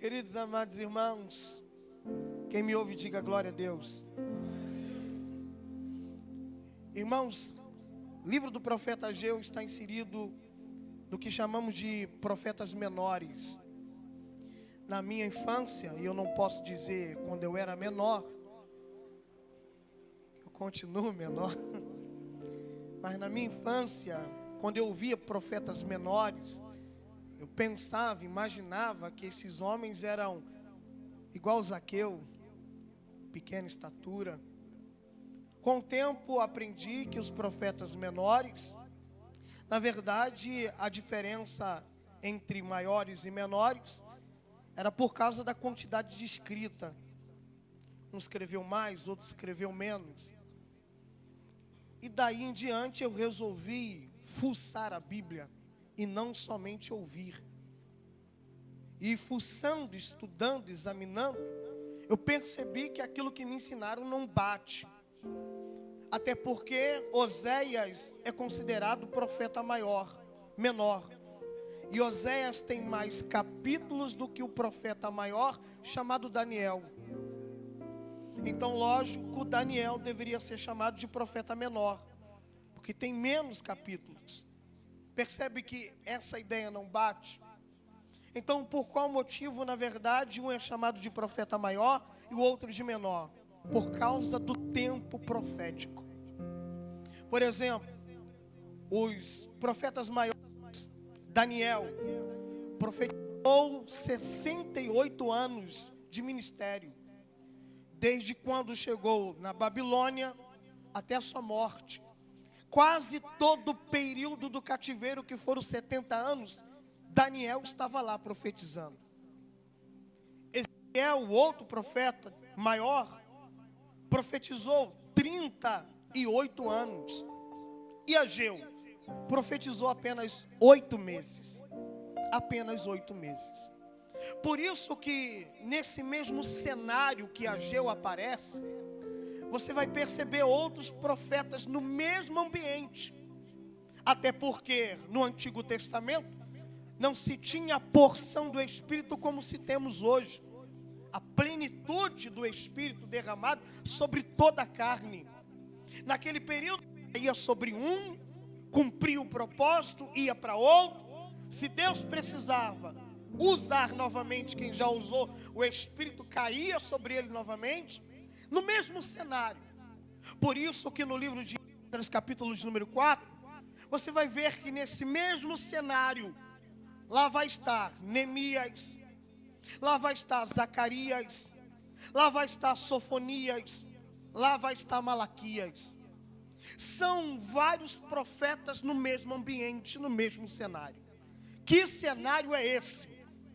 Queridos amados irmãos, quem me ouve diga glória a Deus. Irmãos, o livro do profeta Ageu está inserido no que chamamos de profetas menores. Na minha infância, e eu não posso dizer quando eu era menor, eu continuo menor, mas na minha infância, quando eu ouvia profetas menores, eu pensava, imaginava que esses homens eram igual Zaqueu, pequena estatura. Com o tempo aprendi que os profetas menores, na verdade, a diferença entre maiores e menores era por causa da quantidade de escrita. Um escreveu mais, outro escreveu menos. E daí em diante eu resolvi fuçar a Bíblia e não somente ouvir. E fuçando, estudando, examinando, eu percebi que aquilo que me ensinaram não bate. Até porque Oséias é considerado profeta menor. E Oséias tem mais capítulos do que o profeta maior, chamado Daniel. Então, lógico, Daniel deveria ser chamado de profeta menor, porque tem menos capítulos. Percebe que essa ideia não bate? Então, por qual motivo, na verdade, um é chamado de profeta maior e o outro de menor? Por causa do tempo profético. Por exemplo, os profetas maiores, Daniel, profetizou 68 anos de ministério, desde quando chegou na Babilônia até a sua morte. Quase todo o período do cativeiro, que foram 70 anos, Daniel estava lá profetizando. Ezequiel, o outro profeta maior, profetizou 38 anos. E Ageu profetizou apenas 8 meses. Apenas 8 meses. Por isso que nesse mesmo cenário que Ageu aparece, você vai perceber outros profetas no mesmo ambiente. Até porque no Antigo Testamento não se tinha a porção do Espírito como se temos hoje. A plenitude do Espírito derramado sobre toda a carne. Naquele período, ia sobre um, cumpria o propósito, ia para outro. Se Deus precisava usar novamente quem já usou, o Espírito caía sobre ele novamente, no mesmo cenário. Por isso que no livro de Esdras, capítulo de número 4, você vai ver que nesse mesmo cenário, lá vai estar Neemias, lá vai estar Zacarias, lá vai estar Sofonias, lá vai estar Malaquias. São vários profetas no mesmo ambiente, no mesmo cenário. Que cenário é esse?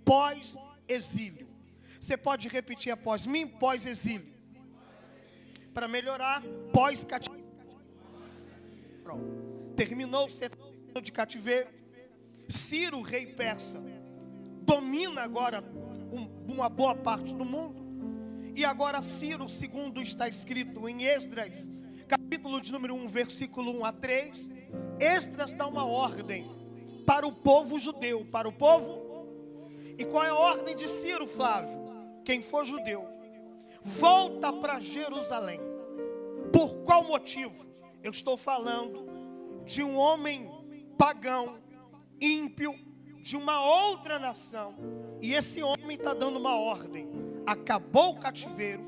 Pós-exílio. Você pode repetir após mim? Pós-exílio. Para melhorar, pós-cativeiro. Pronto. Terminou o 70 anos de cativeiro. Ciro, rei persa, domina agora uma boa parte do mundo. E agora Ciro, segundo está escrito em Esdras, capítulo de número 1, versículo 1 a 3, Esdras dá uma ordem para o povo judeu, para o povo. E qual é a ordem de Ciro, Flávio? Quem for judeu, volta para Jerusalém. Por qual motivo? Eu estou falando de um homem pagão, ímpio, de uma outra nação. E esse homem está dando uma ordem. Acabou o cativeiro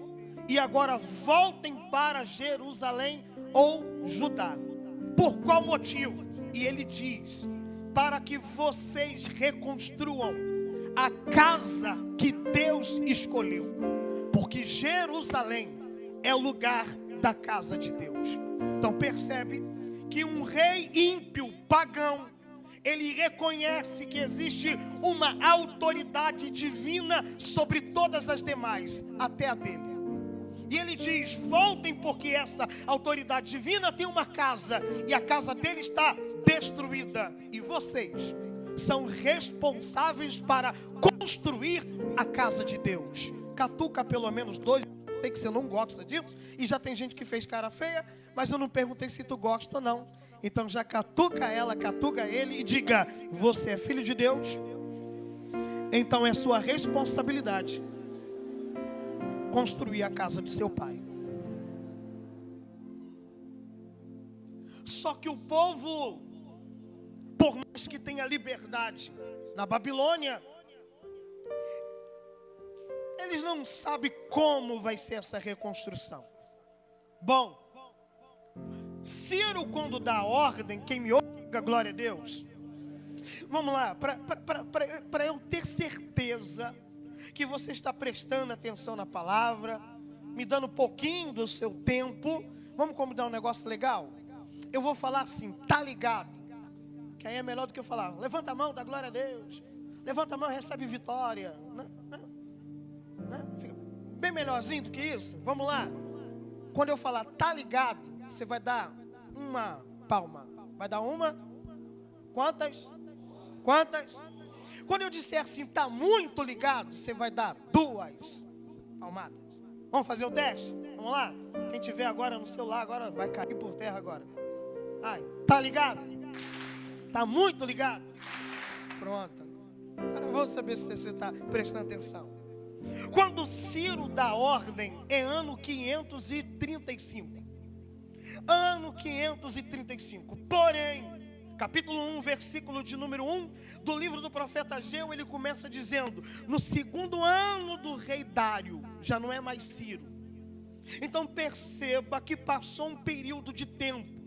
e agora voltem para Jerusalém ou Judá. Por qual motivo? E ele diz: para que vocês reconstruam a casa que Deus escolheu. Porque Jerusalém é o lugar da casa de Deus. Então percebe que um rei ímpio, pagão, ele reconhece que existe uma autoridade divina sobre todas as demais, até a dele. E ele diz: voltem, porque essa autoridade divina tem uma casa, e a casa dele está destruída. E vocês são responsáveis para construir a casa de Deus. Catuca pelo menos 2. Sei que você não gosta disso, e já tem gente que fez cara feia, mas eu não perguntei se tu gosta ou não. Então já catuca ela, catuca ele e diga: você é filho de Deus? então é sua responsabilidade construir a casa de seu pai. Só que o povo, por mais que tenha liberdade na Babilônia, eles não sabem como vai ser essa reconstrução. Bom, Ciro, quando dá ordem, quem me ouve, glória a Deus. Vamos lá, para eu ter certeza que você está prestando atenção na palavra, me dando um pouquinho do seu tempo, vamos combinar um negócio legal? Eu vou falar assim, tá ligado? Que aí é melhor do que eu falar, levanta a mão, dá glória a Deus. Levanta a mão, recebe vitória. Fica bem melhorzinho do que isso. Vamos lá. Quando eu falar, tá ligado? Você vai dar uma palma. Vai dar uma? Quantas? Quantas? Quando eu disser assim, tá muito ligado, você vai dar 2 palmadas. Vamos fazer o teste? Vamos lá? Quem tiver agora no celular, agora vai cair por terra agora. Ai, tá ligado? Tá muito ligado? Pronto. Agora eu vou saber se você está prestando atenção. Quando Ciro dá ordem, é ano 535. Ano 535. Porém, capítulo 1, versículo de número 1 do livro do profeta Ageu, ele começa dizendo: no 2º ano do rei Dário, já não é mais Ciro. Então perceba que passou um período de tempo.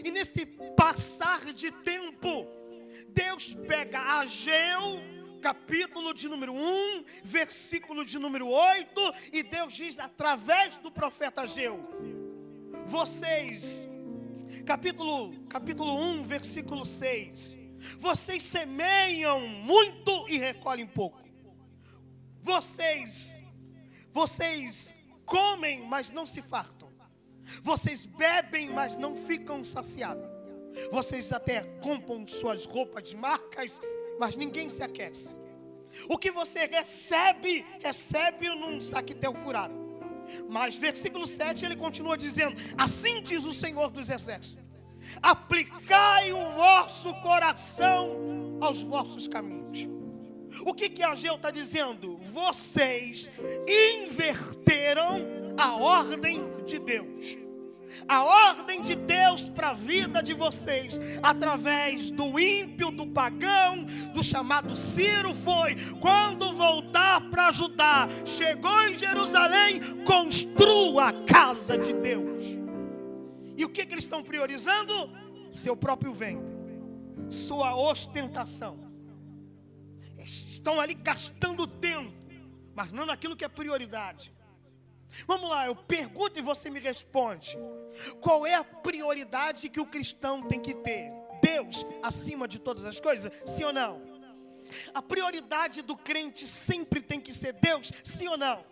E nesse passar de tempo, Deus pega Ageu, capítulo de número 1, versículo de número 8, e Deus diz através do profeta Ageu: vocês, capítulo 1, versículo 6, vocês semeiam muito e recolhem pouco. Vocês comem, mas não se fartam. Vocês bebem, mas não ficam saciados. Vocês até compram suas roupas de marcas, mas ninguém se aquece. O que você recebe num saquetel furado. Mas versículo 7 ele continua dizendo: assim diz o Senhor dos Exércitos: aplicai o vosso coração aos vossos caminhos. O que Ageu está dizendo? Vocês inverteram a ordem de Deus. A ordem de Deus para a vida de vocês, através do ímpio, do pagão, do chamado Ciro, foi: quando voltar para Judá, chegou em Jerusalém, construa a casa de Deus. E o que eles estão priorizando? Seu próprio ventre, sua ostentação. Estão ali gastando tempo, mas não naquilo que é prioridade. Vamos lá, eu pergunto e você me responde. Qual é a prioridade que o cristão tem que ter? Deus acima de todas as coisas? Sim ou não? A prioridade do crente sempre tem que ser Deus? Sim ou não?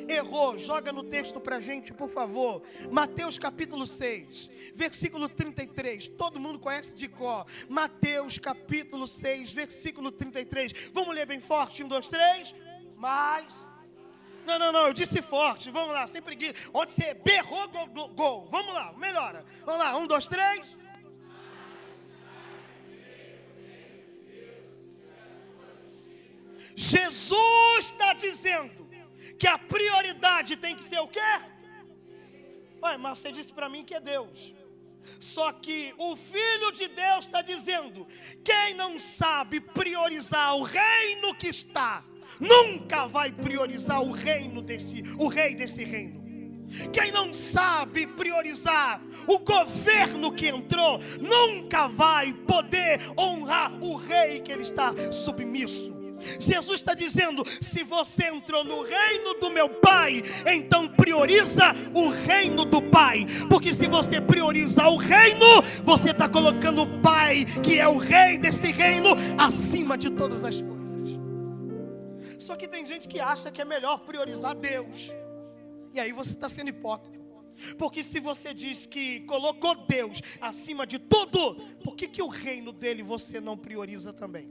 Errou, joga no texto pra gente, por favor. Mateus capítulo 6, versículo 33. Todo mundo conhece de cor. Mateus capítulo 6, versículo 33. Vamos ler bem forte, 1, 2, 3. Mas... Não, eu disse forte, vamos lá, sem preguiça. Onde você berrou, gol. Vamos lá, melhora. Vamos lá, 1, 2, 3. Jesus está dizendo que a prioridade tem que ser o quê? Ué, mas você disse para mim que é Deus. Só que o Filho de Deus está dizendo: quem não sabe priorizar o reino que está, nunca vai priorizar o rei desse reino. Quem não sabe priorizar o governo que entrou, nunca vai poder honrar o rei que ele está submisso. Jesus está dizendo: se você entrou no reino do meu Pai, então prioriza o reino do Pai. Porque se você prioriza o reino, você está colocando o Pai, que é o rei desse reino, acima de todas as coisas. Só que tem gente que acha que é melhor priorizar Deus. E aí você está sendo hipócrita. Porque se você diz que colocou Deus acima de tudo, por que o reino dele você não prioriza também?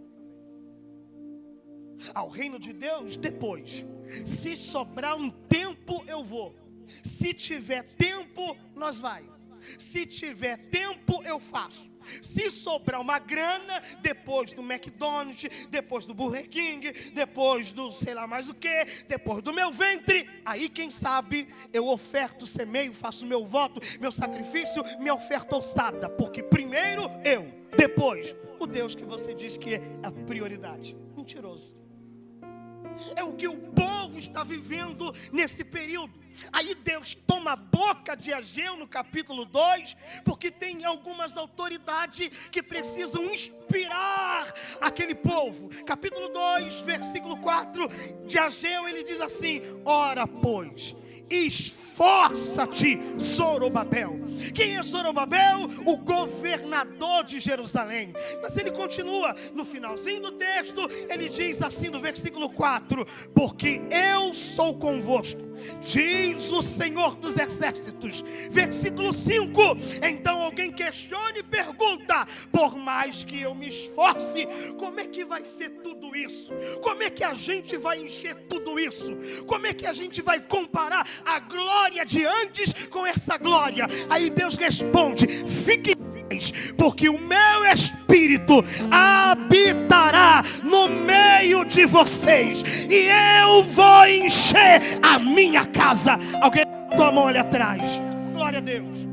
Ao reino de Deus, depois. Se sobrar um tempo, eu vou. Se tiver tempo, nós vai. Se tiver tempo, eu faço. Se sobrar uma grana, depois do McDonald's, depois do Burger King, depois do sei lá mais o que, depois do meu ventre, aí quem sabe eu oferto, semeio, faço meu voto, meu sacrifício, minha oferta ossada. Porque primeiro eu, depois o Deus que você diz que é a prioridade. Mentiroso. É o que o povo está vivendo nesse período. Aí Deus toma a boca de Ageu no capítulo 2, porque tem algumas autoridades que precisam inspirar aquele povo. Capítulo 2, versículo 4 de Ageu, ele diz assim: ora pois, esforça-te, Zorobabel. Quem é Zorobabel? O governador de Jerusalém. Mas ele continua, no finalzinho do texto, ele diz assim no versículo 4: porque eu sou convosco, diz o Senhor dos Exércitos. Versículo 5, então alguém questiona e pergunta: por mais que eu me esforce, como é que vai ser tudo isso? Como é que a gente vai encher tudo isso? Como é que a gente vai comparar a glória de antes com essa glória? Aí Deus responde: fique, porque o meu Espírito habitará no meio de vocês, e eu vou encher a minha casa. Alguém botou a mão ali atrás. Glória a Deus.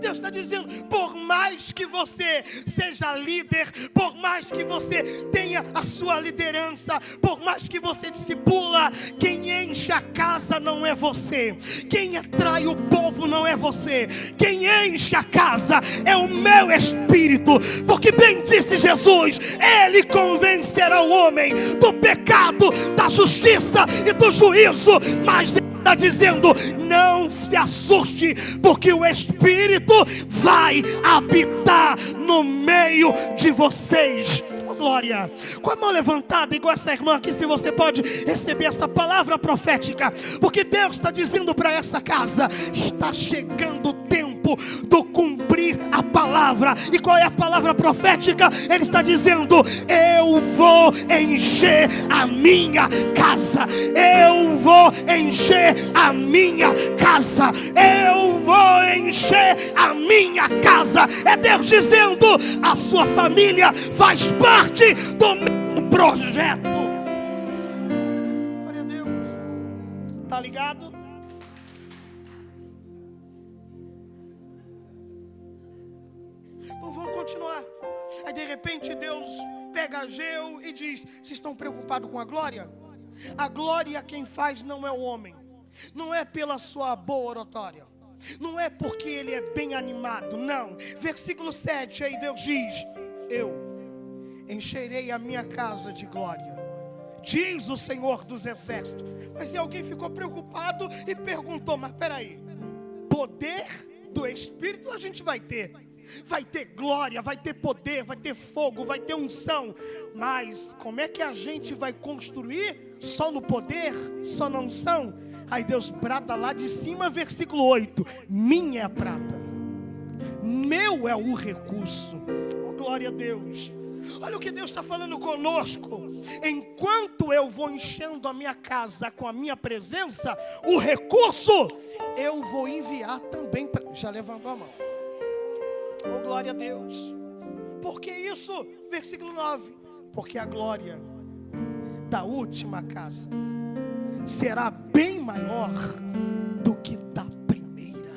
Deus está dizendo: por mais que você seja líder, por mais que você tenha a sua liderança, por mais que você discipula, quem enche a casa não é você, quem atrai o povo não é você, quem enche a casa é o meu Espírito. Porque bem disse Jesus: ele convencerá o homem do pecado, da justiça e do juízo. Mas está dizendo: não se assuste, porque o Espírito vai habitar no meio de vocês. Glória. Com a mão levantada, igual essa irmã aqui, se você pode receber essa palavra profética, porque Deus está dizendo para essa casa: está chegando o tempo do cumprir a palavra. E qual é a palavra profética? Ele está dizendo: eu vou encher a minha casa, eu vou encher a minha casa, eu vou encher a minha casa. É Deus dizendo: a sua família faz parte do meu projeto. Glória a Deus. Tá ligado? Bom, vamos continuar. Aí de repente Deus pega Ageu e diz: vocês estão preocupados com a glória? A glória quem faz não é o homem, não é pela sua boa oratória, não é porque ele é bem animado, não. Versículo 7, aí Deus diz: eu encherei a minha casa de glória, diz o Senhor dos Exércitos. Mas alguém ficou preocupado e perguntou: mas peraí, poder do Espírito a gente vai ter glória, vai ter poder, vai ter fogo, vai ter unção, mas como é que a gente vai construir só no poder, só na unção? Aí Deus brada lá de cima, versículo 8: minha é a prata, meu é o recurso. Oh, glória a Deus. Olha o que Deus está falando conosco: enquanto eu vou enchendo a minha casa com a minha presença, o recurso eu vou enviar também para... Já levantou a mão? Oh, glória a Deus. Por que isso? Versículo 9: porque a glória da última casa será bem maior do que da primeira.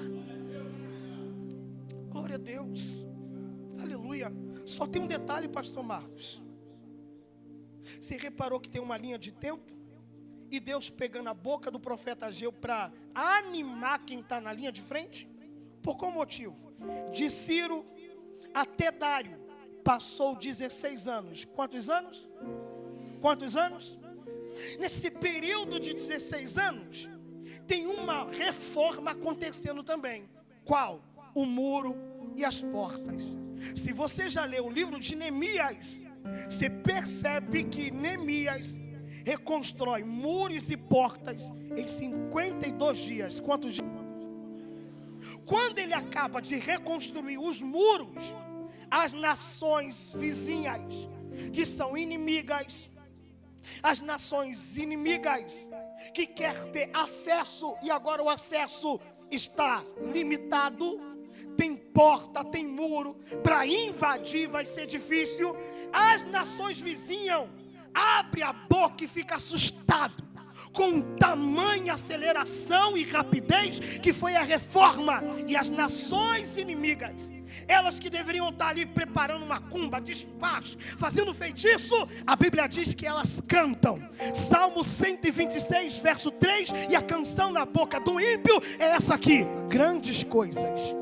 Glória a Deus. Aleluia. Só tem um detalhe, pastor Marcos. Você reparou que tem uma linha de tempo? E Deus pegando a boca do profeta Ageu para animar quem está na linha de frente? Por qual motivo? De Ciro até Dário passou 16 anos. Quantos anos? Quantos anos? Nesse período de 16 anos, tem uma reforma acontecendo também. Qual? O muro e as portas. Se você já leu o livro de Neemias, você percebe que Neemias reconstrói muros e portas em 52 dias. Quantos dias? Quando ele acaba de reconstruir os muros, as nações vizinhas, que são inimigas, as nações inimigas que quer ter acesso, e agora o acesso está limitado, tem porta, tem muro, para invadir vai ser difícil. As nações vizinhas abrem a boca e ficam assustados com tamanha aceleração e rapidez que foi a reforma. E as nações inimigas, elas que deveriam estar ali preparando macumba, despacho, fazendo feitiço, a Bíblia diz que elas cantam. Salmo 126, verso 3, e a canção na boca do ímpio é essa aqui: grandes coisas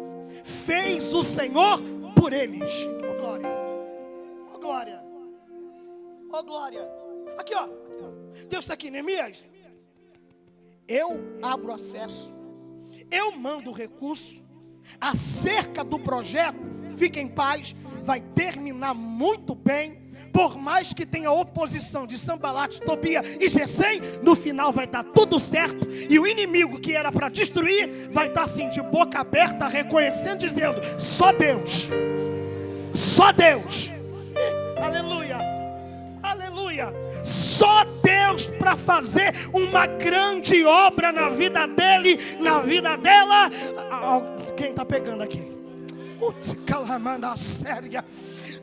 fez o Senhor por eles. Oh glória, oh glória, oh glória. Aqui ó, Deus está aqui, Neemias. Eu abro acesso, eu mando o recurso. Acerca do projeto, fique em paz, vai terminar muito bem. Por mais que tenha oposição de Sanbalat, Tobia e Gesem, no final vai dar tudo certo. E o inimigo que era para destruir vai estar assim de boca aberta, reconhecendo, dizendo: só Deus, só Deus. Aleluia, aleluia. Só Deus para fazer uma grande obra na vida dele, na vida dela. Quem está pegando aqui? Calamanda séria.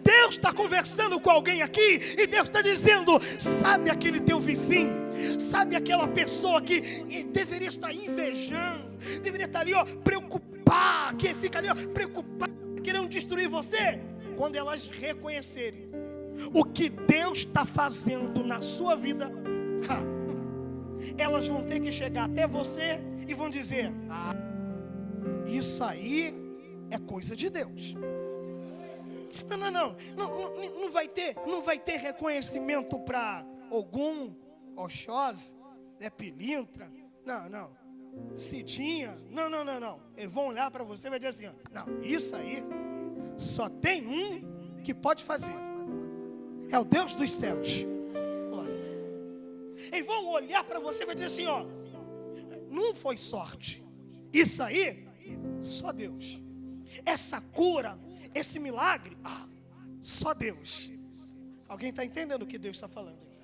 Deus está conversando com alguém aqui e Deus está dizendo: sabe aquele teu vizinho, sabe aquela pessoa que deveria estar invejando, deveria estar ali ó, preocupado, que fica ali ó, preocupado, querendo destruir você? Quando elas reconhecerem o que Deus está fazendo na sua vida, elas vão ter que chegar até você e vão dizer: isso aí é coisa de Deus. Não vai ter reconhecimento para Ogum, Oxóssi, Pilintra, não, Cidinha, não. Eles vão olhar para você e vai dizer assim: não, isso aí só tem um que pode fazer, é o Deus dos céus. Eles vão olhar para você e vai dizer assim: ó, não foi sorte, isso aí só Deus. Essa cura, esse milagre, só Deus. Alguém está entendendo o que Deus está falando aqui?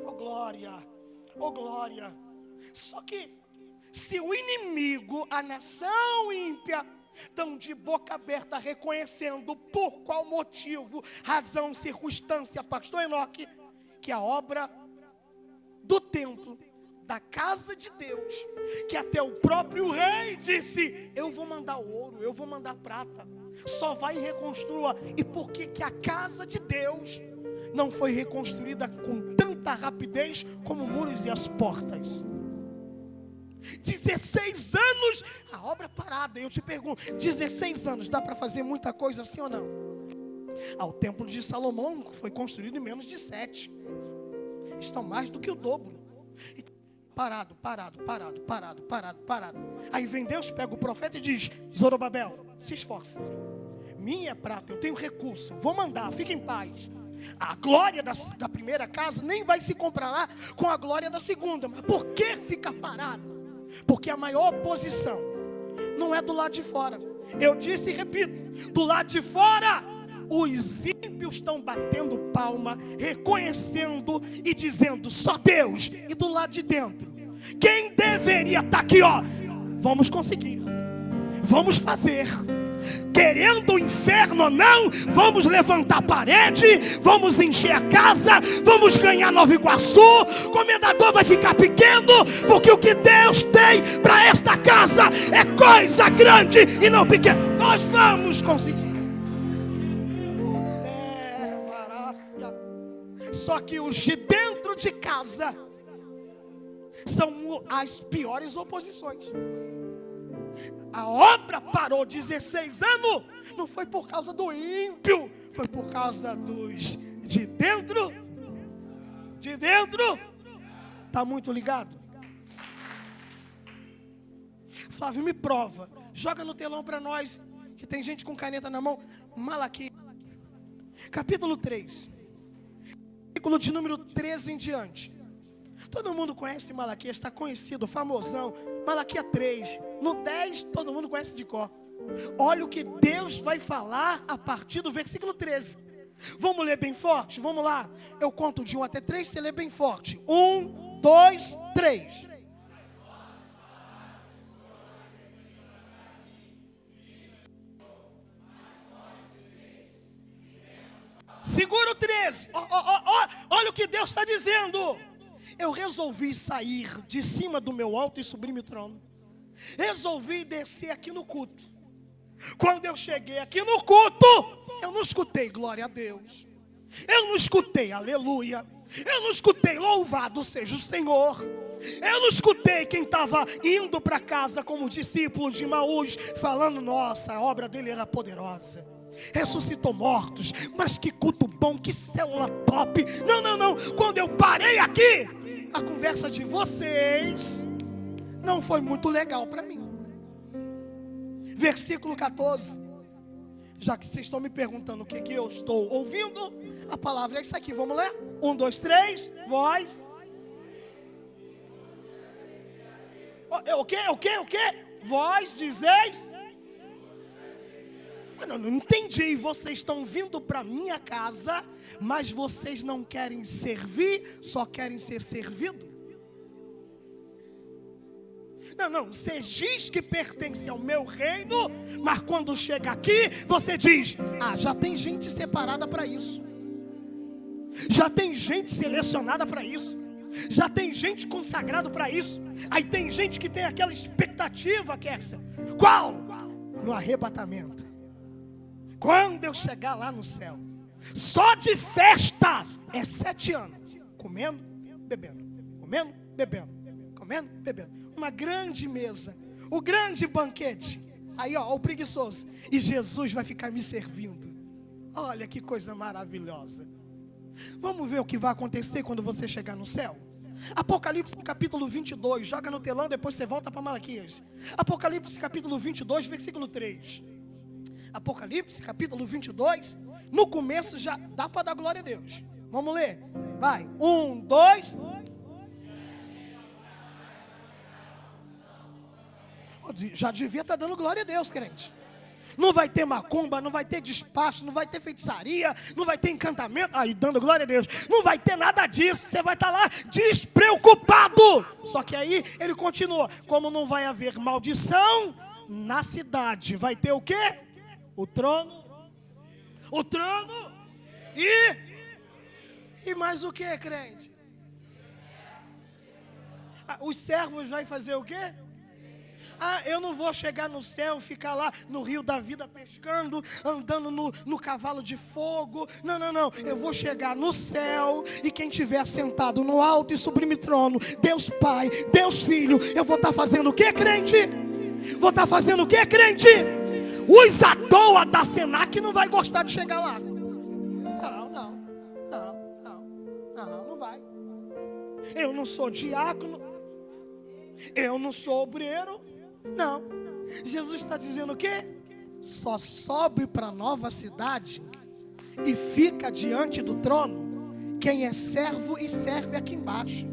Oh glória, oh glória. Só que se o inimigo, a nação ímpia, estão de boca aberta reconhecendo por qual motivo, razão, circunstância, pastor Enoque, que a obra do templo, da casa de Deus, que até o próprio rei disse: eu vou mandar ouro, eu vou mandar prata, só vai reconstruir. E por que a casa de Deus não foi reconstruída com tanta rapidez como muros e as portas? 16 anos, a obra parada. Eu te pergunto, 16 anos, dá para fazer muita coisa assim ou não? O templo de Salomão foi construído em menos de 7. Estão mais do que o dobro. Parado. Aí vem Deus, pega o profeta e diz: Zorobabel, se esforça. Minha é prata, eu tenho recurso, vou mandar, fica em paz. A glória da primeira casa nem vai se comparar com a glória da segunda. Mas por que fica parado? Porque a maior oposição não é do lado de fora. Eu disse e repito: do lado de fora, os ímpios estão batendo palma, reconhecendo e dizendo: só Deus. E do lado de dentro, quem deveria estar aqui, ó, vamos conseguir, vamos fazer, querendo o inferno ou não, vamos levantar a parede, vamos encher a casa, vamos ganhar Nova Iguaçu, o comendador vai ficar pequeno, porque o que Deus tem para esta casa é coisa grande e não pequena. Nós vamos conseguir. Só que os de dentro de casa são as piores oposições. A obra parou 16 anos, não foi por causa do ímpio, foi por causa dos de dentro. De dentro. Está muito ligado? Flávio, me prova. Joga no telão para nós, que tem gente com caneta na mão. Malaquias, capítulo 3, versículo de número 13 em diante. Todo mundo conhece Malaquias, está conhecido, famosão. Malaquias 3, no 10 todo mundo conhece de cor. Olha o que Deus vai falar a partir do versículo 13. Vamos ler bem forte? Vamos lá. Eu conto de 1 até 3, você lê bem forte. 1, 2, 3. Segura o 13. Olha o que Deus está dizendo. Eu resolvi sair de cima do meu alto e sublime trono. Resolvi descer aqui no culto. Quando eu cheguei aqui no culto, eu não escutei glória a Deus. Eu não escutei aleluia. Eu não escutei louvado seja o Senhor. Eu não escutei quem estava indo para casa como discípulos de Emaús, falando, nossa, a obra dele era poderosa. Ressuscitou mortos, mas que culto bom, que célula top. Não. Quando eu parei aqui, a conversa de vocês não foi muito legal para mim. Versículo 14. Já que vocês estão me perguntando o que eu estou ouvindo, a palavra é isso aqui, vamos ler? 1, 2, 3, voz. O quê? Vós dizeis? Não entendi, vocês estão vindo para minha casa, mas vocês não querem servir, só querem ser servidos? Não, você diz que pertence ao meu reino, mas quando chega aqui, você diz, já tem gente separada para isso. Já tem gente selecionada para isso. Já tem gente consagrada para isso. Aí tem gente que tem aquela expectativa, Kércia. Qual? No arrebatamento. Quando eu chegar lá no céu. Só de festa é 7 anos. Comendo, bebendo. Comendo, bebendo. Comendo, bebendo. Uma grande mesa. O grande banquete. Aí o preguiçoso. E Jesus vai ficar me servindo. Olha que coisa maravilhosa. Vamos ver o que vai acontecer quando você chegar no céu? Apocalipse capítulo 22. Joga no telão, depois você volta para Malaquias. Apocalipse capítulo 22, versículo 3. Apocalipse capítulo 22. No começo já dá para dar glória a Deus. Vamos ler? Vai. 1, 2. Já devia estar dando glória a Deus, crente. Não vai ter macumba, não vai ter despacho, não vai ter feitiçaria, não vai ter encantamento. Aí dando glória a Deus. Não vai ter nada disso. Você vai estar lá despreocupado. Só que aí ele continua. Como não vai haver maldição na cidade, vai ter o quê? O trono. O trono. E mais o que, crente? Os servos vai fazer o quê? Eu não vou chegar no céu, ficar lá no rio da vida pescando, andando no cavalo de fogo. Não. Eu vou chegar no céu e quem estiver sentado no alto e sublime trono, Deus Pai, Deus Filho, eu vou estar fazendo o que, crente? Vou estar fazendo o que, crente? Os à toa da Senac não vai gostar de chegar lá. Não vai. Eu não sou diácono. Eu não sou obreiro. Não. Jesus está dizendo o quê? Só sobe para a nova cidade e fica diante do trono quem é servo e serve aqui embaixo.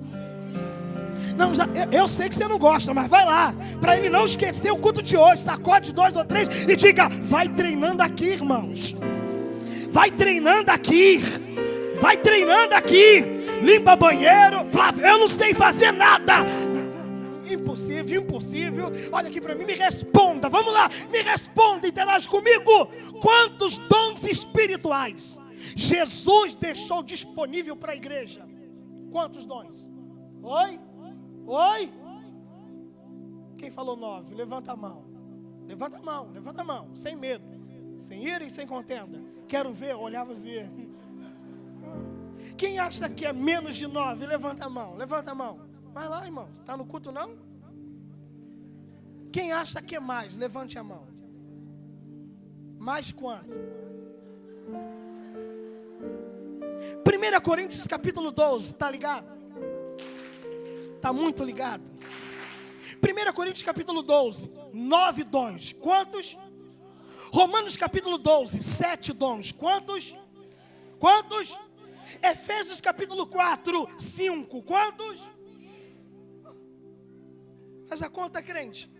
Não, eu sei que você não gosta, mas vai lá, para ele não esquecer o culto de hoje. Sacode 2 ou 3 e diga, vai treinando aqui, irmãos. Vai treinando aqui. Vai treinando aqui. Limpa banheiro. Flávio, eu não sei fazer nada. Impossível. Olha aqui para mim, me responda. Vamos lá, me responda, interage comigo. Quantos dons espirituais Jesus deixou disponível para a igreja? Quantos dons? Oi? Quem falou 9? Levanta a mão. Levanta a mão, sem medo, sem ira e sem contenda. Quero ver, olhar você. Quem acha que é menos de 9? Levanta a mão. Vai lá, irmão. Está no culto, não? Quem acha que é mais? Levante a mão. Mais quanto? 1 Coríntios capítulo 12. Está ligado? Está muito ligado? 1 Coríntios capítulo 12. 9 dons. Quantos? Romanos capítulo 12. 7 dons. Quantos? Efésios capítulo 4. 5. Quantos? Faz a conta, crente.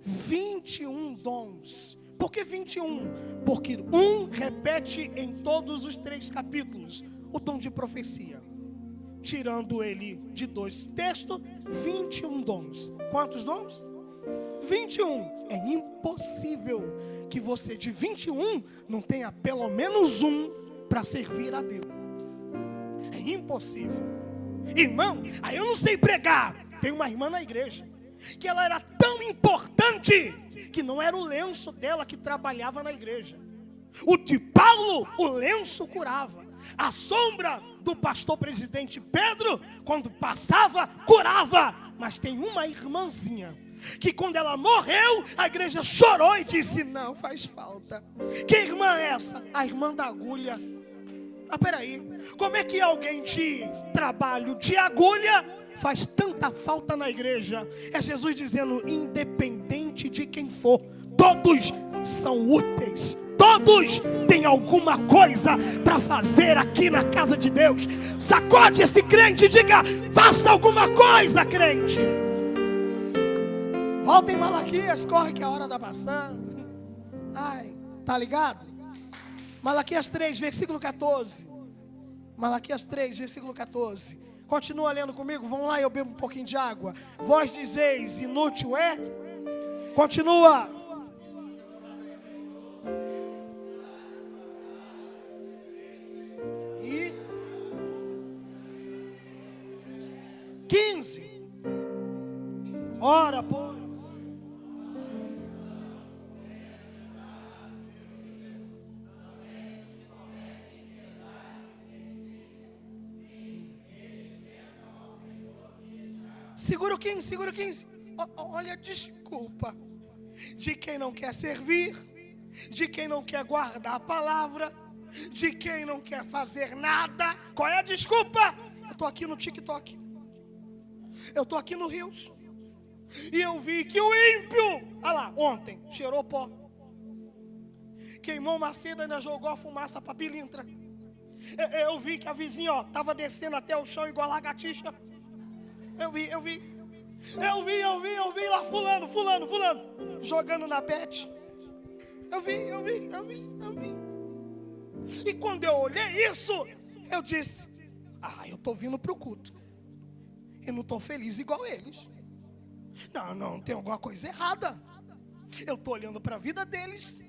21 dons. Por que 21? Porque um repete em todos os 3 capítulos o dom de profecia. Tirando ele de 2 textos, 21 dons. Quantos dons? 21. É impossível que você de 21 não tenha pelo menos um para servir a Deus. É impossível. Irmão, aí eu não sei pregar. Tem uma irmã na igreja que ela era tão importante que não era o lenço dela que trabalhava na igreja. O de Paulo, o lenço curava. A sombra do pastor presidente Pedro, quando passava, curava. Mas tem uma irmãzinha que quando ela morreu, a igreja chorou e disse: não faz falta. Que irmã é essa? A irmã da agulha. Ah, peraí, como é que alguém de trabalho de agulha faz tanta falta na igreja? É Jesus dizendo: independente de quem for, todos são úteis. Todos têm alguma coisa para fazer aqui na casa de Deus. Sacode esse crente e diga: faça alguma coisa, crente. Volta em Malaquias, corre que a hora está passando. Ai, tá ligado? Malaquias 3, versículo 14. Malaquias 3, versículo 14. Continua lendo comigo, vamos lá, eu bebo um pouquinho de água. Vós dizeis: inútil é? Continua. E 15. Ora, pois. Segura o 15, segura o 15. Olha a desculpa de quem não quer servir, de quem não quer guardar a palavra, de quem não quer fazer nada. Qual é a desculpa? Eu estou aqui no TikTok, eu estou aqui no Rios, e eu vi que o ímpio, olha lá, ontem, cheirou pó, queimou uma seda e ainda jogou a fumaça para pilintra. Eu vi que a vizinha estava descendo até o chão igual a lagartixa. Eu vi lá fulano, jogando na bet. Eu vi. E quando eu olhei isso, eu disse: eu estou vindo para o culto. Eu não estou feliz igual eles. Não, tem alguma coisa errada. Eu estou olhando para a vida deles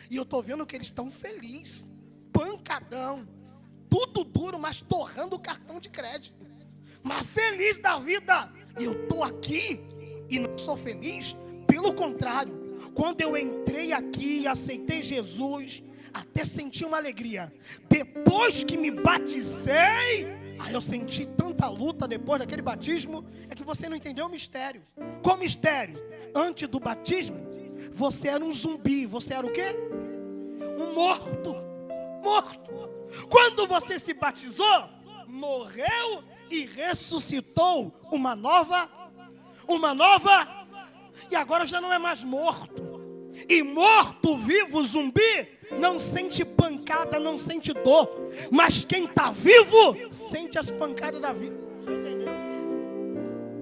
e eu estou vendo que eles estão felizes. Pancadão, tudo duro, mas torrando o cartão de crédito. Mas feliz da vida. E eu estou aqui e não sou feliz. Pelo contrário, quando eu entrei aqui e aceitei Jesus, até senti uma alegria. Depois que me batizei, eu senti tanta luta depois daquele batismo. É que você não entendeu o mistério. Qual mistério? Antes do batismo, você era um zumbi. Você era o quê? Um morto. Quando você se batizou, morreu e ressuscitou uma nova, e agora já não é mais morto. E morto, vivo, zumbi, não sente pancada, não sente dor. Mas quem está vivo, sente as pancadas da vida.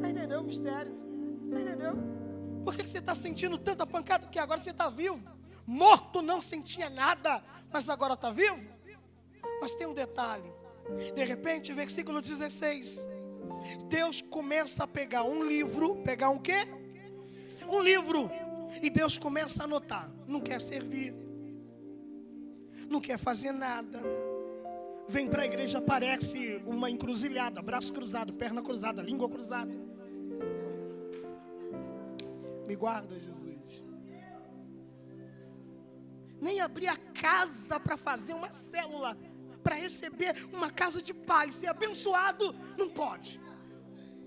Entendeu o mistério? Entendeu? Por que você está sentindo tanta pancada? Porque agora você está vivo. Morto não sentia nada, mas agora está vivo. Mas tem um detalhe. De repente, versículo 16, Deus começa a pegar um livro. Pegar um quê? Um livro. E Deus começa a anotar. Não quer servir, não quer fazer nada. Vem para a igreja, parece uma encruzilhada. Braço cruzado, perna cruzada, língua cruzada. Me guarda, Jesus. Nem abrir a casa para fazer uma célula, para receber uma casa de paz, ser abençoado, não pode.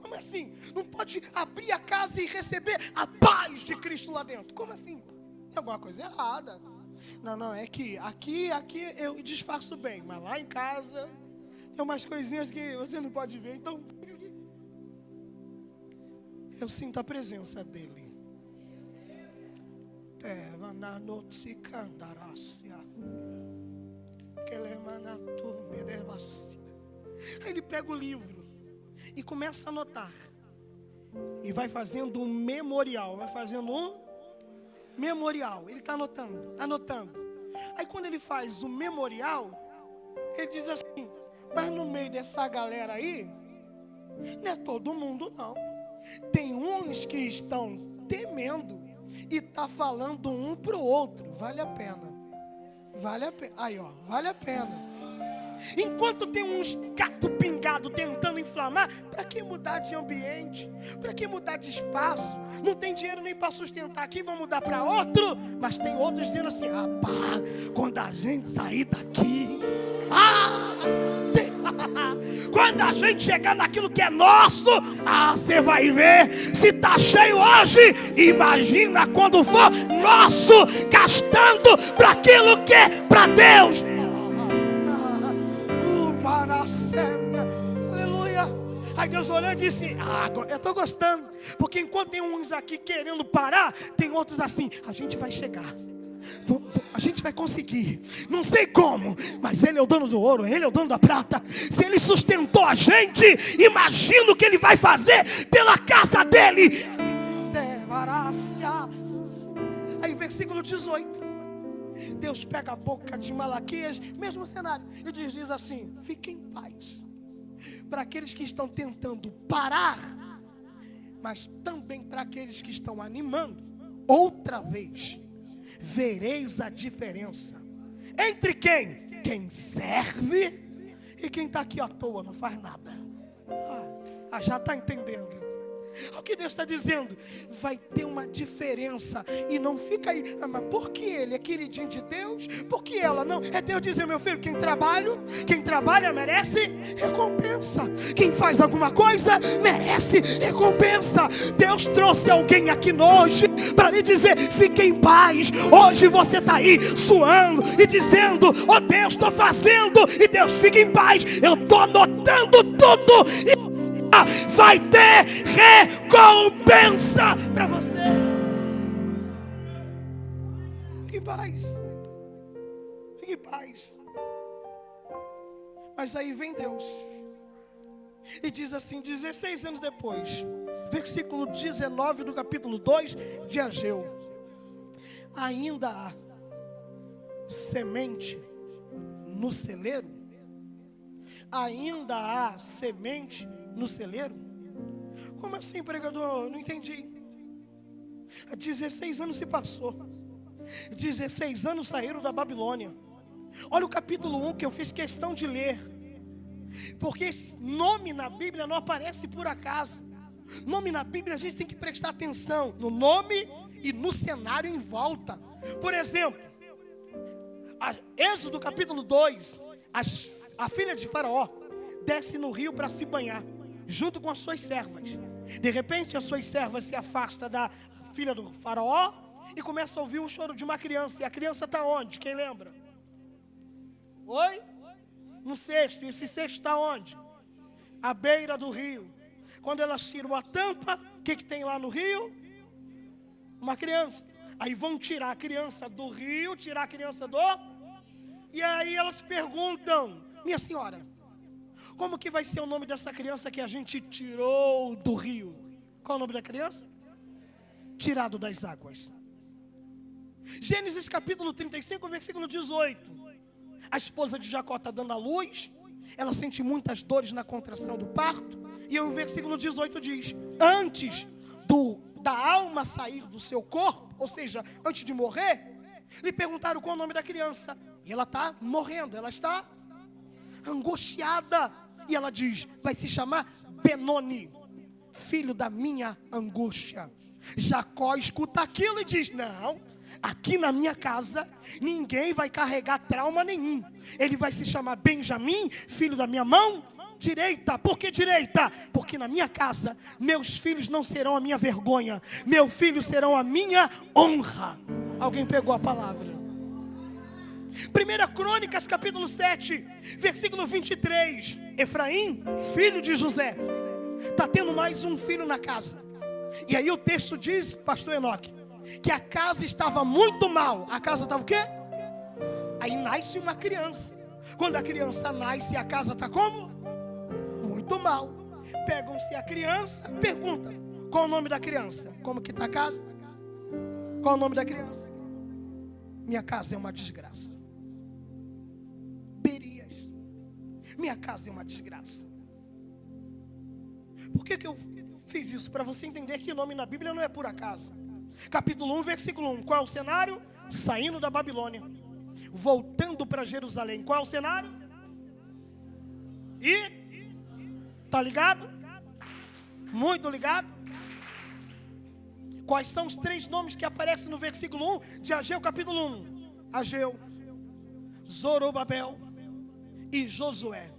Como assim? Não pode abrir a casa e receber a paz de Cristo lá dentro. Como assim? Tem alguma coisa errada. Não, é que aqui eu disfarço bem, mas lá em casa tem umas coisinhas que você não pode ver. Então, eu sinto a presença dele. Aí ele pega o livro e começa a anotar. E vai fazendo um memorial. Ele está anotando. Aí quando ele faz o memorial, ele diz assim: mas no meio dessa galera aí, não é todo mundo não. Tem uns que estão temendo e tá falando um pro outro: vale a pena. Aí vale a pena. Enquanto tem uns gato pingado tentando inflamar, para que mudar de ambiente? Para que mudar de espaço? Não tem dinheiro nem para sustentar aqui, vamos mudar para outro. Mas tem outros dizendo assim: rapaz, quando a gente sair daqui, quando a gente chegar naquilo que é nosso, você vai ver. Se está cheio hoje, imagina quando for nosso, gastando para aquilo que é para Deus. Aleluia. Aí Deus olhou e disse: agora eu estou gostando, porque enquanto tem uns aqui querendo parar, tem outros assim: a gente vai chegar, a gente vai conseguir, não sei como, mas Ele é o dono do ouro, Ele é o dono da prata. Se Ele sustentou a gente, imagina o que Ele vai fazer pela casa dEle. Aí versículo 18, Deus pega a boca de Malaquias, mesmo cenário, e diz assim: fique em paz. Para aqueles que estão tentando parar, mas também para aqueles que estão animando, outra vez vereis a diferença entre quem serve e quem está aqui à toa, não faz nada. Já está entendendo o que Deus está dizendo? Vai ter uma diferença. E não fica aí: mas por que ele é queridinho de Deus? Por que ela não? É Deus dizer: meu filho, quem trabalha merece recompensa. Quem faz alguma coisa merece recompensa. Deus trouxe alguém aqui hoje para lhe dizer: fique em paz. Hoje você está aí suando e dizendo: oh Deus, estou fazendo. E Deus: fique em paz, eu estou anotando tudo. E vai ter recompensa para você. Fique em paz. Fique em paz. Mas aí vem Deus e diz assim, 16 anos depois, versículo 19 do capítulo 2 de Ageu: ainda há semente no celeiro? Ainda há semente no celeiro? Como assim, pregador? Não entendi. 16 anos se passou. 16 anos saíram da Babilônia. Olha o capítulo 1 que eu fiz questão de ler, porque esse nome na Bíblia não aparece por acaso. Nome na Bíblia a gente tem que prestar atenção no nome e no cenário em volta. Por exemplo, Êxodo capítulo 2, a filha de Faraó desce no rio para se banhar, junto com as suas servas. De repente as suas servas se afastam da filha do Faraó e começa a ouvir o choro de uma criança. E a criança está onde? Quem lembra? Oi? No cesto. E esse cesto está onde? À beira do rio. Quando elas tiram a tampa, o que tem lá no rio? Uma criança. Aí vão tirar a criança do rio, tirar a criança do... E aí elas perguntam: minha senhora, como que vai ser o nome dessa criança que a gente tirou do rio? Qual é o nome da criança? Tirado das águas. Gênesis capítulo 35, versículo 18. A esposa de Jacó está dando à luz. Ela sente muitas dores na contração do parto. E o versículo 18 diz: antes da alma sair do seu corpo, ou seja, antes de morrer, lhe perguntaram qual é o nome da criança. E ela está morrendo, ela está angustiada. E ela diz: vai se chamar Benoni, filho da minha angústia. Jacó escuta aquilo e diz: não, aqui na minha casa ninguém vai carregar trauma nenhum. Ele vai se chamar Benjamim, filho da minha mão direita. Por que direita? Porque na minha casa meus filhos não serão a minha vergonha, meus filhos serão a minha honra. Alguém pegou a palavra? 1 Crônicas capítulo 7, versículo 23. Efraim, filho de José, está tendo mais um filho na casa. E aí o texto diz, pastor Enoque, que a casa estava muito mal. A casa estava o quê? Aí nasce uma criança. Quando a criança nasce, a casa está como? Muito mal. Pegam-se a criança, pergunta: qual o nome da criança? Como que está a casa? Qual o nome da criança? Minha casa é uma desgraça. Berias, minha casa é uma desgraça. Por que eu fiz isso? Para você entender que o nome na Bíblia não é por acaso. Capítulo 1, versículo 1. Qual é o cenário? Saindo da Babilônia, voltando para Jerusalém. Qual é o cenário? e... Tá ligado? Muito ligado? Quais são os 3 nomes que aparecem no versículo 1 de Ageu capítulo 1? Ageu, Zorobabel e Josué.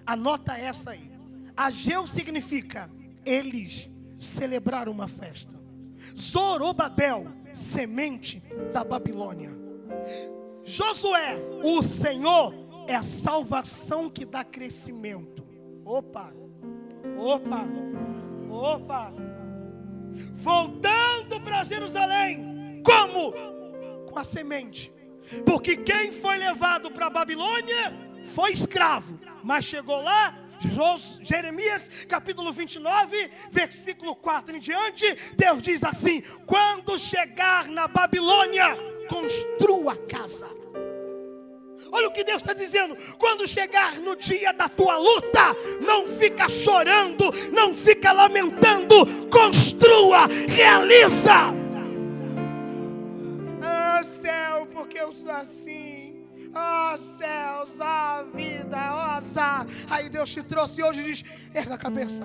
Anota essa aí. Ageu significa eles celebraram uma festa. Zorobabel, semente da Babilônia. Josué, o Senhor é a salvação que dá crescimento. Opa. Voltando para Jerusalém. Como? Com a semente. Porque quem foi levado para a Babilônia foi escravo, mas chegou lá, Jeremias capítulo 29, versículo 4 em diante, Deus diz assim: quando chegar na Babilônia, construa casa. Olha o que Deus está dizendo: quando chegar no dia da tua luta, não fica chorando, não fica lamentando, construa, realiza. Ah, céu, porque eu sou assim. Ó céus, ó vida, ó azar. Aí Deus te trouxe hoje e diz: erga a cabeça.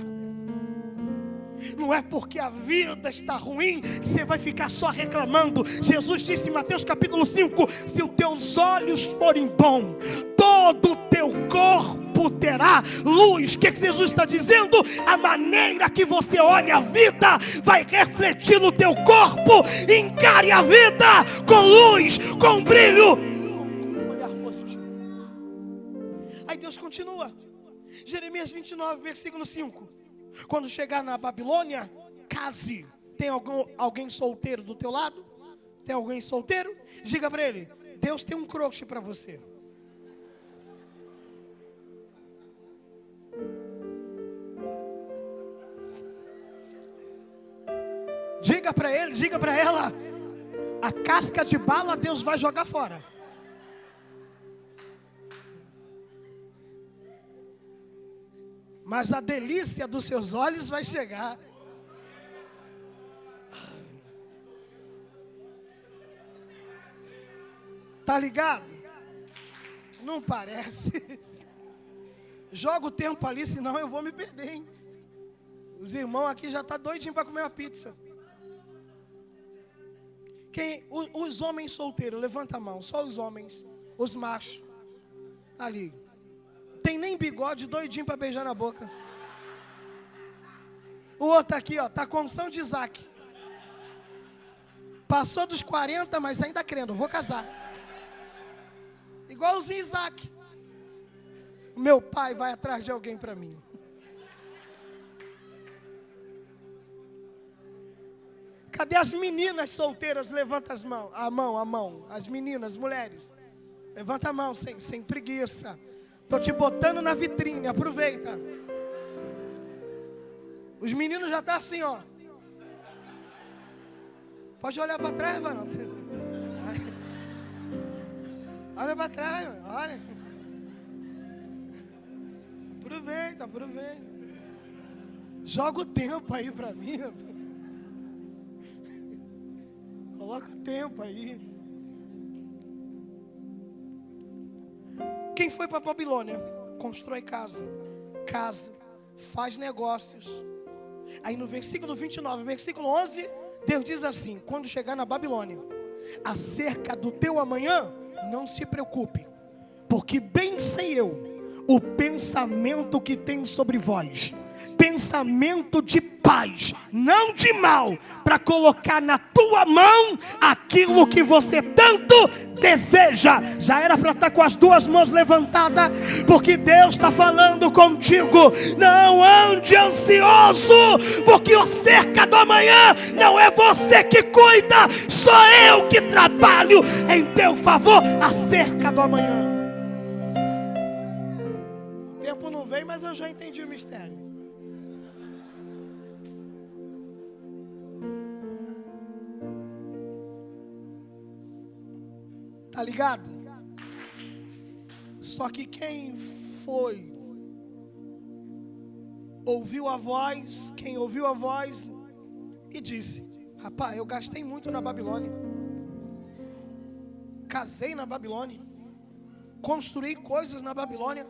Não é porque a vida está ruim que você vai ficar só reclamando. Jesus disse em Mateus capítulo 5: se os teus olhos forem bons, todo o teu corpo terá luz. O que Jesus está dizendo? A maneira que você olha a vida vai refletir no teu corpo. Encare a vida com luz, com brilho, com um olhar positivo. Aí Deus continua. Jeremias 29, versículo 5. Quando chegar na Babilônia, case. Tem alguém solteiro do teu lado? Tem alguém solteiro? Diga para ele: Deus tem um crush para você. Diga para ele, diga para ela: a casca de bala Deus vai jogar fora. Mas a delícia dos seus olhos vai chegar. Tá ligado? Não parece. Joga o tempo ali, senão eu vou me perder, hein? Os irmãos aqui já estão doidinhos para comer uma pizza. Os homens solteiros, levanta a mão. Só os homens, os machos. Ali. Tem nem bigode, doidinho para beijar na boca. O outro aqui, ó, tá com unção de Isaac. Passou dos 40, mas ainda crendo, vou casar. Igualzinho Isaac. Meu pai vai atrás de alguém para mim. Cadê as meninas solteiras? Levanta as mãos, a mão. As meninas, mulheres. Levanta a mão, sem preguiça. Estou te botando na vitrine, aproveita. Os meninos já estão assim, ó. Pode olhar para trás, mano. Olha para trás, olha. Aproveita. Joga o tempo aí para mim. Coloca o tempo aí. Quem foi para a Babilônia? Constrói casa, faz negócios. Aí no versículo 29, versículo 11, Deus diz assim: quando chegar na Babilônia, acerca do teu amanhã, não se preocupe, porque bem sei eu o pensamento que tenho sobre vós, pensamento de paz, não de mal, para colocar na tua mão aquilo que você tanto deseja. Já era para estar com as duas mãos levantadas, porque Deus está falando contigo. Não ande ansioso, porque o cerca do amanhã não é você que cuida, sou eu que trabalho em teu favor. Acerca do amanhã. O tempo não veio, mas eu já entendi o mistério. Tá ligado? Só que quem foi, ouviu a voz e disse: rapaz, eu gastei muito na Babilônia, casei na Babilônia, construí coisas na Babilônia,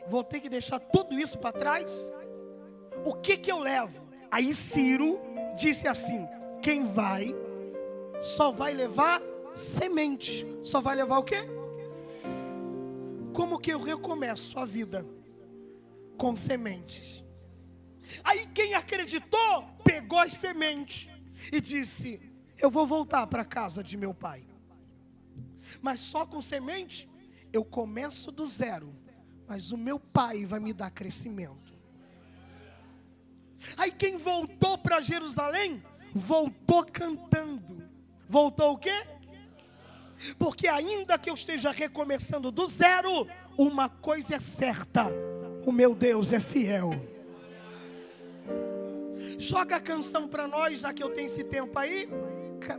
Vou ter que deixar tudo isso para trás? O que eu levo? Aí Ciro disse assim: quem vai, só vai levar sementes. Só vai levar o quê? Como que eu recomeço a vida? Com sementes. Aí quem acreditou, pegou as sementes e disse: eu vou voltar para a casa de meu pai. Mas só com semente, eu começo do zero. Mas o meu pai vai me dar crescimento. Aí quem voltou para Jerusalém, voltou cantando. Voltou o quê? Porque ainda que eu esteja recomeçando do zero, uma coisa é certa: o meu Deus é fiel. Joga a canção para nós, já que eu tenho esse tempo aí.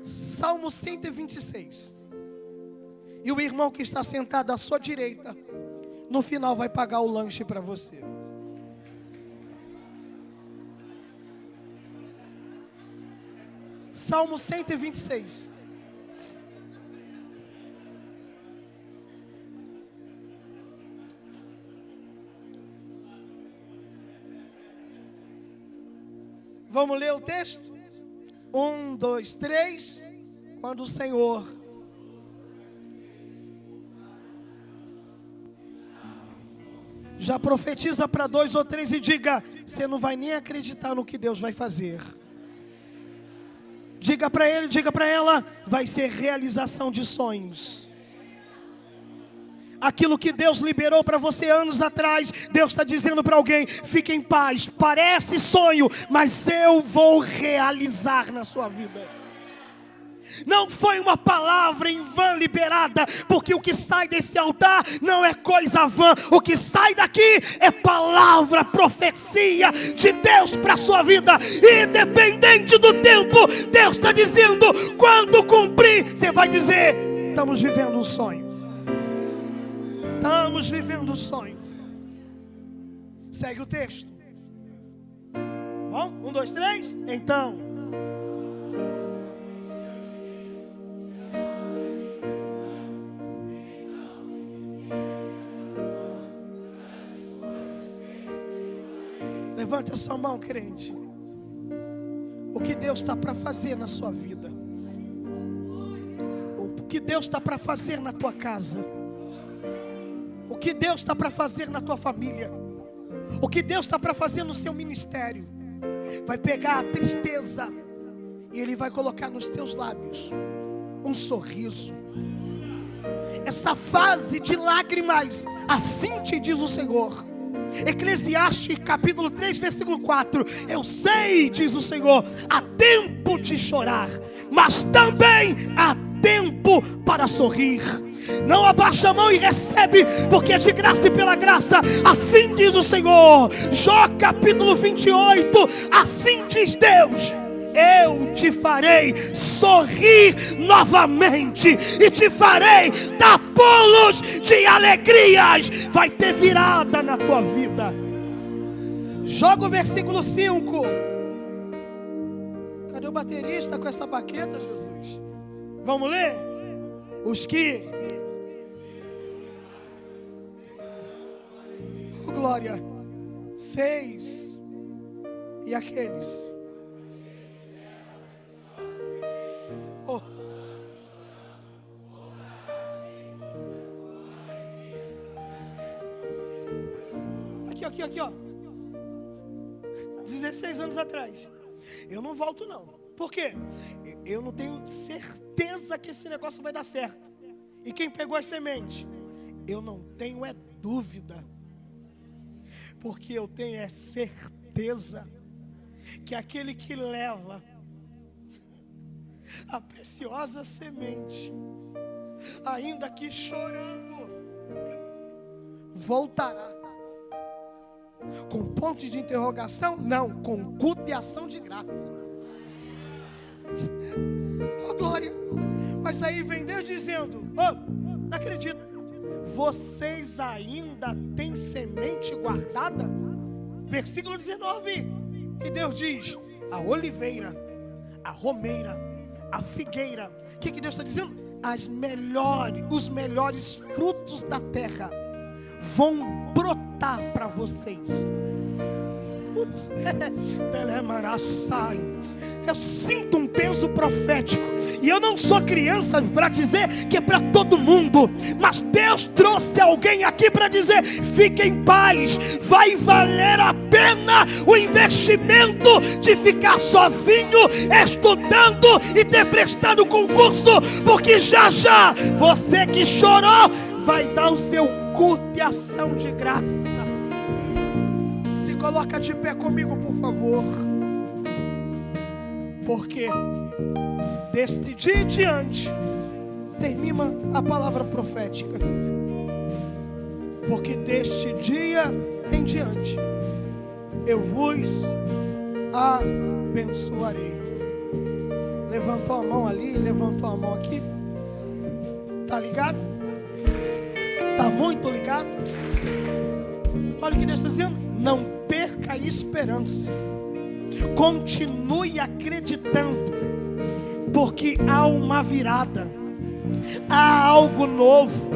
Salmo 126. E o irmão que está sentado à sua direita, no final vai pagar o lanche para você. Salmo 126. Vamos ler o texto? 1, 2, 3. Quando o Senhor já profetiza para 2 ou 3 e diga: você não vai nem acreditar no que Deus vai fazer. Diga para ele, diga para ela: vai ser realização de sonhos. Aquilo que Deus liberou para você anos atrás, Deus está dizendo para alguém: fique em paz, parece sonho, mas eu vou realizar na sua vida. Não foi uma palavra em vão liberada, porque o que sai desse altar não é coisa vã. O que sai daqui é palavra, profecia de Deus para a sua vida. Independente do tempo, Deus está dizendo: quando cumprir, você vai dizer: estamos vivendo um sonho. Estamos vivendo um sonho. Segue o texto. Bom, 1, 2, 3. Então, levante a sua mão, crente. O que Deus está para fazer na sua vida? O que Deus está para fazer na tua casa? O que Deus está para fazer na tua família? O que Deus está para fazer no seu ministério? Vai pegar a tristeza e Ele vai colocar nos teus lábios um sorriso. Essa fase de lágrimas, assim te diz o Senhor. Eclesiastes capítulo 3, versículo 4. Eu sei, diz o Senhor, há tempo de chorar, mas também há tempo para sorrir. Não abaixa a mão e recebe, porque é de graça e pela graça. Assim diz o Senhor. Jó capítulo 28. Assim diz Deus: eu te farei sorrir novamente e te farei dar pulos de alegrias. Vai ter virada na tua vida. Joga o versículo 5. Cadê o baterista com essa baqueta, Jesus? Vamos ler? Os que... Oh, glória. 6. E aqueles... Oh. Aqui, ó. 16 anos atrás. Eu não volto não. Por quê? Eu não tenho certeza que esse negócio vai dar certo. E quem pegou as sementes? Eu não tenho dúvida. Porque eu tenho certeza que aquele que leva a preciosa semente, ainda que chorando, voltará. Com ponto de interrogação? Não, com culto de ação de graça. Oh, glória. Mas aí vem Deus dizendo: oh, não acredito. Vocês ainda têm semente guardada? Versículo 19. E Deus diz: a oliveira, a romeira, a figueira. O que Deus está dizendo? Os melhores frutos da terra vão brotar cantar para vocês. Eu sinto um peso profético. E eu não sou criança para dizer que é para todo mundo, mas Deus trouxe alguém aqui para dizer: fique em paz, vai valer a pena o investimento de ficar sozinho, estudando e ter prestado concurso, porque já já você que chorou vai dar o seu culto e ação de graça. Se coloca de pé comigo, por favor. Porque deste dia em diante termina a palavra profética. Porque deste dia em diante eu vos abençoarei. Levantou a mão ali, levantou a mão aqui. Tá ligado? Tá muito ligado? Olha o que Deus está dizendo. Não perca a esperança. Continue acreditando, porque há uma virada, há algo novo,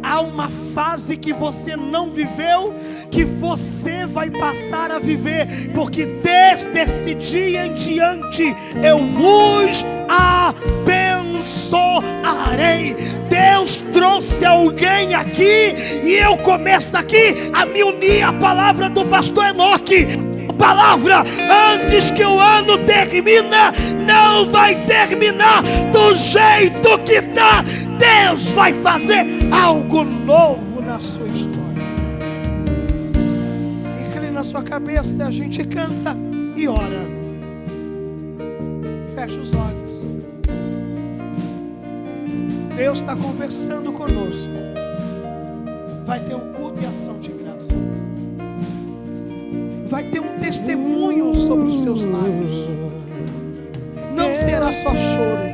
há uma fase que você não viveu, que você vai passar a viver, porque desde esse dia em diante eu vos abençoarei. Deus trouxe alguém aqui e eu começo aqui a me unir à palavra do pastor Enoque. Palavra, antes que o ano termina, não vai terminar do jeito que está. Deus vai fazer algo novo na sua história. Inclina a sua cabeça, a gente canta e ora. Fecha os olhos. Deus está conversando conosco. Vai ter um culto e ação de graça. Vai ter um testemunho sobre os seus lábios. Não será só choro.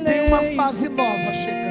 Tem uma fase nova chegando.